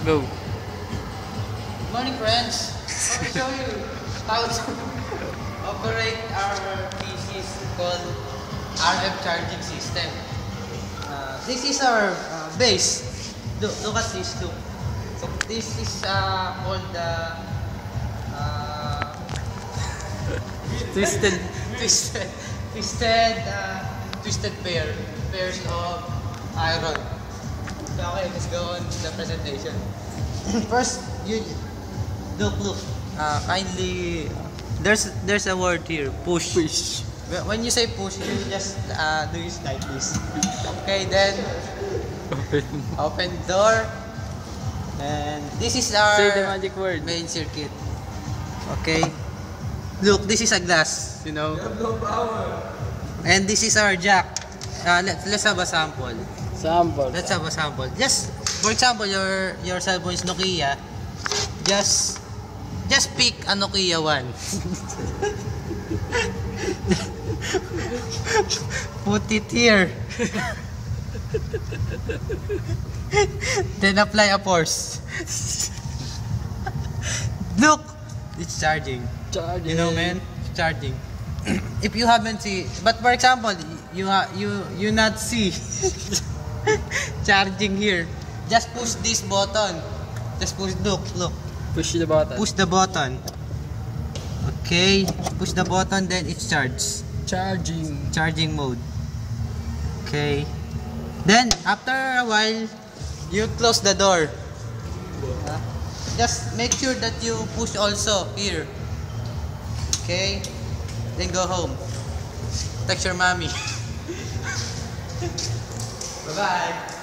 Go. Good morning, friends. I will show you how to operate our PCs called RF charging system. This is our base. Look at this too. So this is called the Twisted. twisted pairs of iron. Okay, let's go on the presentation. First, you look. Kindly, there's a word here. Push. When you say push, you just do it like this. Okay, then open door, and this is our Say the magic word. main circuit. Okay. Look, this is a glass, you know. And this is our jack. Let's have a sample. Let's have a sample. Just for example, your cell phone is Nokia. Just pick a Nokia 1. Put it here. Then apply a force. Look, it's charging. You know, man, it's charging. If you haven't seen, but for example, you not see charging here. Just push this button. Just push. Look. Push the button. Push the button. Okay, push the button, then it's charged. Charging mode. Okay. Then after a while, you close the door. Just make sure that you push also here. Okay. Then go home. Text your mommy. Bye-bye.